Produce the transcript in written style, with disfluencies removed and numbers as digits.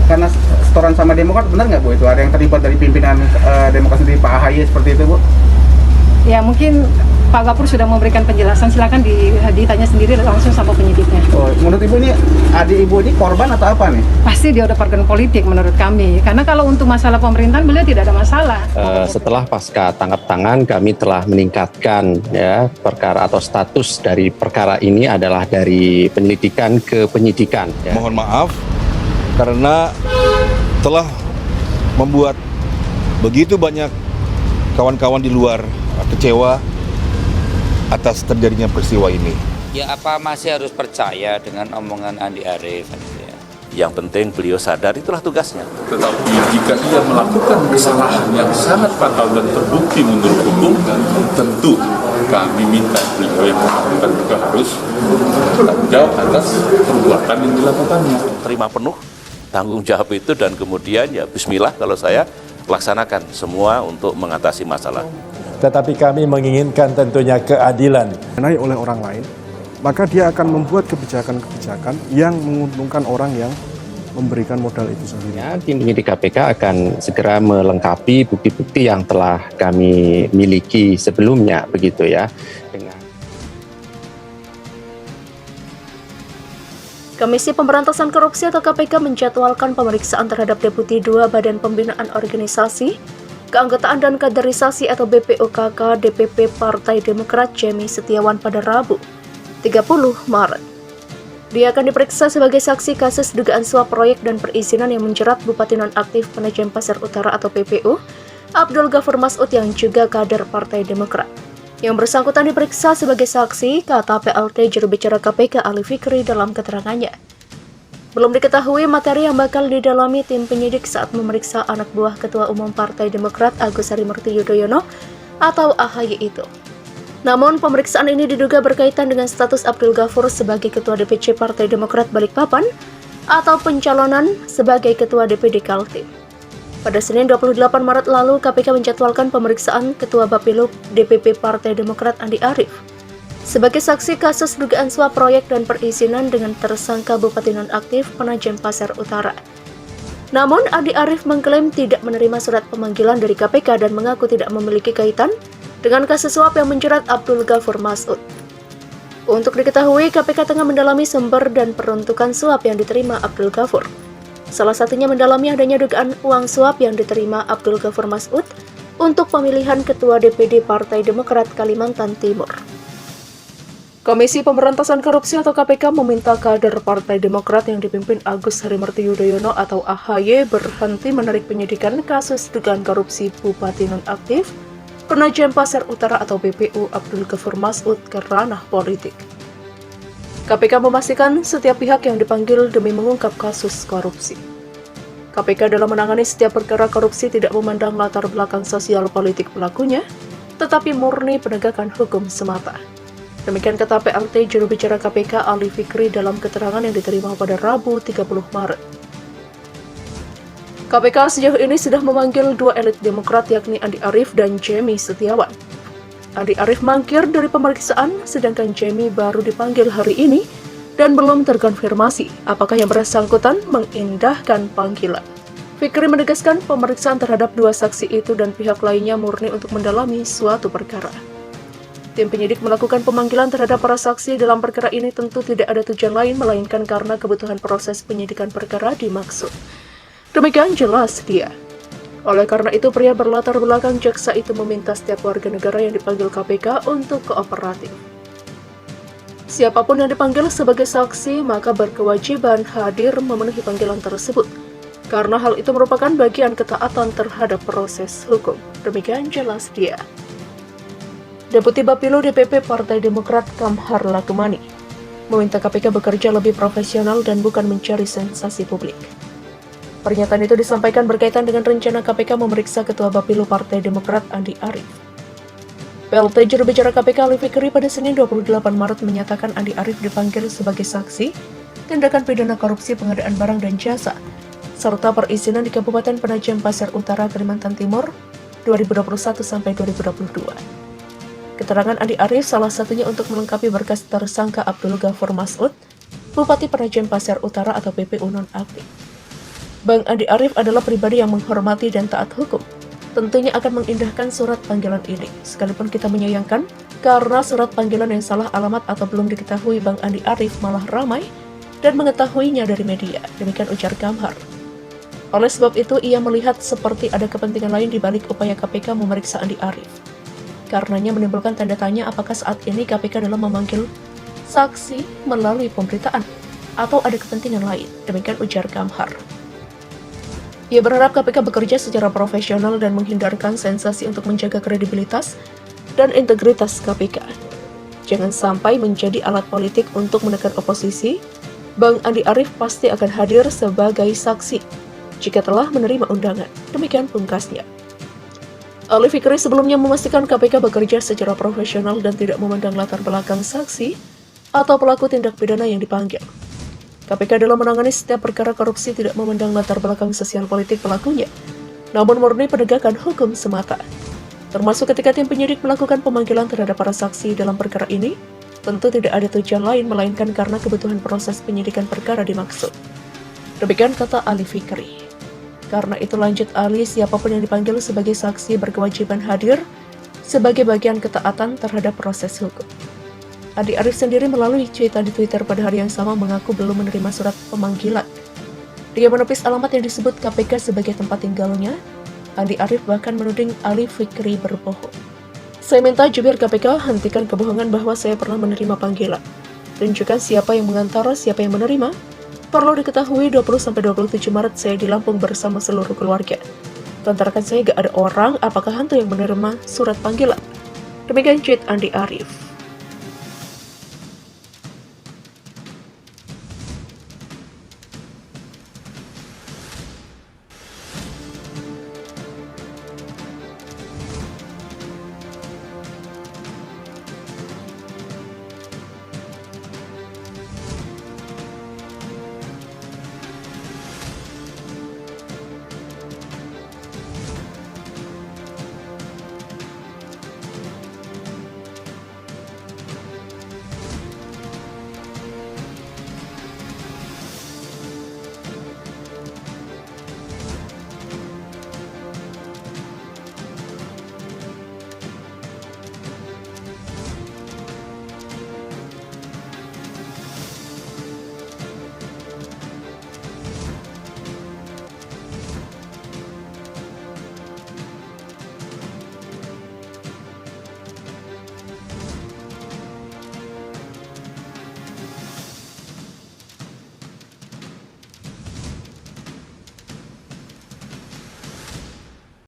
karena setoran sama Demokrat, benar nggak Bu itu? Ada yang terlibat dari pimpinan Demokrat sendiri, Pak AHY seperti itu Bu? Ya mungkin Pak Gafur sudah memberikan penjelasan, silakan ditanya sendiri langsung sama penyidiknya. Oh, menurut Ibu ini adik Ibu ini korban atau apa nih? Pasti dia udah organ politik menurut kami, karena kalau untuk masalah pemerintahan beliau tidak ada masalah. Setelah pasca tangkap tangan, kami telah meningkatkan ya perkara atau status dari perkara ini adalah dari penyelidikan ke penyidikan. Ya. Mohon maaf karena telah membuat begitu banyak kawan-kawan di luar kecewa atas terjadinya peristiwa ini. Ya apa masih harus percaya dengan omongan Andi Arief? Yang penting beliau sadar itulah tugasnya. Tetapi jika ia melakukan kesalahan yang sangat fatal dan terbukti menurut hukum, tentu kami minta beliau yang melakukan juga harus bertanggung jawab atas perbuatan yang dilakukannya. Terima penuh tanggung jawab itu dan kemudian ya bismillah kalau saya laksanakan semua untuk mengatasi masalah. Tetapi kami menginginkan tentunya keadilan. Naik oleh orang lain, maka dia akan membuat kebijakan-kebijakan yang menguntungkan orang yang memberikan modal itu sendiri. Ya, tim penyidik KPK akan segera melengkapi bukti-bukti yang telah kami miliki sebelumnya, begitu ya. Komisi Pemberantasan Korupsi atau KPK menjadwalkan pemeriksaan terhadap Deputi 2 Badan Pembinaan Organisasi, Keanggotaan dan Kaderisasi atau BPOKK DPP Partai Demokrat Jemi Setiawan pada Rabu, 30 Maret. Dia akan diperiksa sebagai saksi kasus dugaan suap proyek dan perizinan yang menjerat Bupati Nonaktif Penajem Pasar Utara atau PPU, Abdul Ghafur Mas'ud yang juga kader Partai Demokrat. Yang bersangkutan diperiksa sebagai saksi, kata PLT jurubicara KPK Ali Fikri dalam keterangannya. Belum diketahui materi yang bakal didalami tim penyidik saat memeriksa anak buah Ketua Umum Partai Demokrat Agus Harimurti Yudhoyono atau AHY itu. Namun, pemeriksaan ini diduga berkaitan dengan status Abdul Ghafur sebagai Ketua DPC Partai Demokrat Balikpapan atau pencalonan sebagai Ketua DPD Kaltim. Pada Senin 28 Maret lalu, KPK menjadwalkan pemeriksaan Ketua Bapilu DPP Partai Demokrat Andi Arief sebagai saksi kasus dugaan suap proyek dan perizinan dengan tersangka Bupati Nonaktif Penajem Pasar Utara. Namun, Andi Arief mengklaim tidak menerima surat pemanggilan dari KPK dan mengaku tidak memiliki kaitan dengan kasus suap yang menjerat Abdul Ghafur Mas'ud. Untuk diketahui, KPK tengah mendalami sumber dan peruntukan suap yang diterima Abdul Ghafur. Salah satunya mendalami adanya dugaan uang suap yang diterima Abdul Ghafur Mas'ud untuk pemilihan Ketua DPD Partai Demokrat Kalimantan Timur. Komisi Pemberantasan Korupsi atau KPK meminta kader Partai Demokrat yang dipimpin Agus Harimurti Yudhoyono atau AHY berhenti menarik penyidikan kasus dugaan korupsi Bupati Nonaktif Penajem Pasar Utara atau BPU Abdul Ghafur Mas'ud ke ranah politik. KPK memastikan setiap pihak yang dipanggil demi mengungkap kasus korupsi. KPK dalam menangani setiap perkara korupsi tidak memandang latar belakang sosial politik pelakunya, tetapi murni penegakan hukum semata. Demikian kata PLT jurubicara KPK Ali Fikri dalam keterangan yang diterima pada Rabu 30 Maret. KPK sejauh ini sudah memanggil dua elit Demokrat yakni Andi Arief dan Jemi Setiawan. Andi Arief mangkir dari pemeriksaan, sedangkan Jemi baru dipanggil hari ini dan belum terkonfirmasi apakah yang bersangkutan mengindahkan panggilan. Fikri menegaskan pemeriksaan terhadap dua saksi itu dan pihak lainnya murni untuk mendalami suatu perkara. Tim penyidik melakukan pemanggilan terhadap para saksi dalam perkara ini tentu tidak ada tujuan lain melainkan karena kebutuhan proses penyidikan perkara dimaksud. Demikian jelas dia. Oleh karena itu, pria berlatar belakang jaksa itu meminta setiap warga negara yang dipanggil KPK untuk kooperatif. Siapapun yang dipanggil sebagai saksi, maka berkewajiban hadir memenuhi panggilan tersebut, karena hal itu merupakan bagian ketaatan terhadap proses hukum. Demikian jelas dia. Deputi Bapilu DPP Partai Demokrat Kamhar Lakumani meminta KPK bekerja lebih profesional dan bukan mencari sensasi publik. Pernyataan itu disampaikan berkaitan dengan rencana KPK memeriksa Ketua Bapilu Partai Demokrat Andi Arief. PLT jurubicara KPK Ali Fikri pada Senin 28 Maret menyatakan Andi Arief dipanggil sebagai saksi tindakan pidana korupsi pengadaan barang dan jasa serta perizinan di Kabupaten Penajem Pasar Utara Kalimantan Timur 2021 sampai 2022. Keterangan Andi Arief salah satunya untuk melengkapi berkas tersangka Abdul Ghafur Mas'ud, Bupati Penajem Pasar Utara atau PPU Nonaktif. Bang Andi Arief adalah pribadi yang menghormati dan taat hukum. Tentunya akan mengindahkan surat panggilan ini. Sekalipun kita menyayangkan, karena surat panggilan yang salah alamat atau belum diketahui Bang Andi Arief malah ramai dan mengetahuinya dari media. Demikian ujar Kamhar. Oleh sebab itu, ia melihat seperti ada kepentingan lain di balik upaya KPK memeriksa Andi Arief. Karenanya menimbulkan tanda tanya apakah saat ini KPK dalam memanggil saksi melalui pemberitaan atau ada kepentingan lain. Demikian ujar Kamhar. Ia berharap KPK bekerja secara profesional dan menghindarkan sensasi untuk menjaga kredibilitas dan integritas KPK. Jangan sampai menjadi alat politik untuk menekan oposisi. Bang Andi Arief pasti akan hadir sebagai saksi jika telah menerima undangan. Demikian pungkasnya. Ali Fikri sebelumnya memastikan KPK bekerja secara profesional dan tidak memandang latar belakang saksi atau pelaku tindak pidana yang dipanggil. KPK dalam menangani setiap perkara korupsi tidak memandang latar belakang sosial politik pelakunya, namun murni penegakan hukum semata. Termasuk ketika tim penyidik melakukan pemanggilan terhadap para saksi dalam perkara ini, tentu tidak ada tujuan lain melainkan karena kebutuhan proses penyidikan perkara dimaksud. Demikian kata Ali Fikri. Karena itu lanjut Ali, siapapun yang dipanggil sebagai saksi berkewajiban hadir sebagai bagian ketaatan terhadap proses hukum. Andi Arief sendiri melalui cuitan di Twitter pada hari yang sama mengaku belum menerima surat pemanggilan. Dia menepis alamat yang disebut KPK sebagai tempat tinggalnya. Andi Arief bahkan menuding Ali Fikri berbohong. Saya minta jubir KPK hentikan kebohongan bahwa saya pernah menerima panggilan. Tunjukkan siapa yang mengantar, siapa yang menerima. Perlu diketahui 20-27 Maret saya di Lampung bersama seluruh keluarga. Kontrakan saya gak ada orang, apakah hantu yang menerima surat panggilan? Demikian tweet Andi Arief.